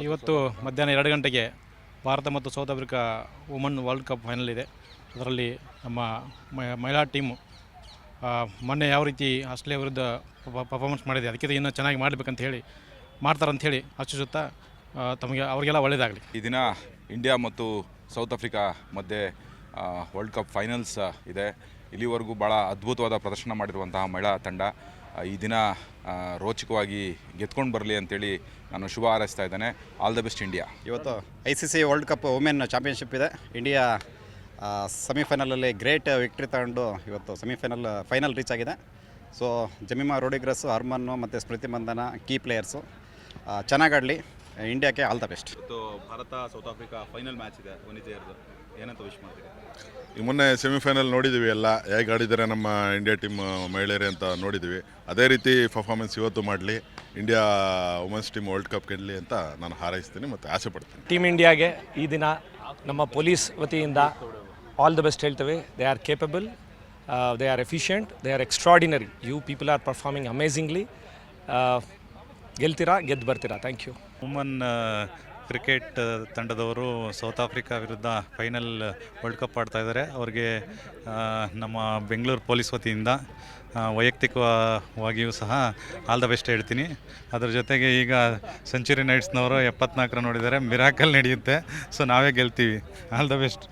ಇವತ್ತು ಮಧ್ಯಾಹ್ನ 2 ಗಂಟೆಗೆ ಭಾರತ ಮತ್ತು south Africa woman world cup final ಇದೆ. ಅದರಲ್ಲಿ ನಮ್ಮ ಮಹಿಳಾ ಟೀಮು ಮೊನ್ನೆ ಯಾವ ರೀತಿ ಆಸ್ಟ್ರೇಲಿಯಾ ವಿರುದ್ಧ ಪರ್ಫಾರ್ಮೆನ್ಸ್ ಮಾಡಿದೆ, ಅದಕ್ಕಿಂತ ಇನ್ನೂ ಚೆನ್ನಾಗಿ ಮಾಡಬೇಕಂತ ಹೇಳಿ ಮಾಡ್ತಾರಂಥೇಳಿ ಆಶಿಸುತ್ತಾ ಅವರಿಗೆಲ್ಲ ಒಳ್ಳೆಯದಾಗಲಿ. ಈ ದಿನ ಇಂಡಿಯಾ ಮತ್ತು ಸೌತ್ ಆಫ್ರಿಕಾ ಮಧ್ಯೆ ವರ್ಲ್ಡ್ ಕಪ್ ಫೈನಲ್ಸ್ ಇದೆ. ಇಲ್ಲಿವರೆಗೂ ಭಾಳ ಅದ್ಭುತವಾದ ಪ್ರದರ್ಶನ ಮಾಡಿರುವಂತಹ ಮಹಿಳಾ ತಂಡ ಈ ದಿನ ರೋಚಕವಾಗಿ ಗೆದ್ಕೊಂಡು ಬರಲಿ ಅಂತೇಳಿ ನಾನು ಶುಭ ಹಾರೈಸ್ತಾ ಇದ್ದೇನೆ. All the best India. ಇವತ್ತು ICC world cup women championship ಇದೆ. ಇಂಡಿಯಾ ಸೆಮಿಫೈನಲಲ್ಲಿ ಗ್ರೇಟ್ ವಿಕ್ಟ್ರಿ ತಗೊಂಡು ಇವತ್ತು ಫೈನಲ್ ರೀಚ್ ಆಗಿದೆ. ಸೊ ಜಮೀಮಾ ರೋಡಿಗ್ರಸ್, ಹರ್ಮನ್ನು ಮತ್ತು ಸ್ಮೃತಿ ಮಂದನ ಕೀ ಪ್ಲೇಯರ್ಸು ಚೆನ್ನಾಗಾಡಲಿ. ಇಂಡಿಯಾಕ್ಕೆ ಆಲ್ ದ ಬೆಸ್ಟ್. ಇವತ್ತು Bharat South Africa final match ಇದೆ ವನಿತೆಯರದು, ಏನಂತ ವಿಶ್ ಮಾಡ್ತೀರಿ? ಈ ಮೊನ್ನೆ ಸೆಮಿಫೈನಲ್ ನೋಡಿದ್ದೀವಿ, ಎಲ್ಲ ಹೇಗೆ ಆಡಿದ್ದಾರೆ ನಮ್ಮ ಇಂಡಿಯಾ ಟೀಮ್ ಮಹಿಳೆಯರೇ ಅಂತ ನೋಡಿದ್ದೀವಿ. ಅದೇ ರೀತಿ ಪರ್ಫಾರ್ಮೆನ್ಸ್ ಇವತ್ತು ಮಾಡಲಿ, India women's team world cup ಗೆಲ್ಲಲಿ ಅಂತ ನಾನು ಹಾರೈಸ್ತೀನಿ ಮತ್ತು ಆಸೆ ಪಡ್ತೀನಿ. ಟೀಮ್ ಇಂಡಿಯಾಗೆ ಈ ದಿನ ನಮ್ಮ ಪೊಲೀಸ್ ವತಿಯಿಂದ ಆಲ್ ದ ಬೆಸ್ಟ್ ಹೇಳ್ತೇವೆ. They are capable, they are efficient, they are extraordinary. You people are performing amazingly. ಗೆಲ್ತೀರಾ, ಗೆದ್ದು ಬರ್ತೀರಾ. Thank you. ವುಮನ್ ಕ್ರಿಕೆಟ್ ತಂಡದವರು ಸೌತ್ ಆಫ್ರಿಕಾ ವಿರುದ್ಧ ಫೈನಲ್ ವರ್ಲ್ಡ್ ಕಪ್ ಆಡ್ತಾ ಇದ್ದಾರೆ. ಅವ್ರಿಗೆ ನಮ್ಮ ಬೆಂಗಳೂರು ಪೊಲೀಸ್ ವತಿಯಿಂದ ವೈಯಕ್ತಿಕವಾಗಿಯೂ ಸಹ ಆಲ್ ದ ಬೆಸ್ಟ್ ಹೇಳ್ತೀನಿ. ಅದ್ರ ಜೊತೆಗೆ ಈಗ ಸೆಂಚುರಿ ನೈಟ್ಸ್ನವರು 74 ರನ್ ನೋಡಿದ್ದಾರೆ. ಮಿರಾಕಲ್ ನಡೆಯುತ್ತೆ. ಸೊ ನಾವೇ ಗೆಲ್ತೀವಿ. All the best.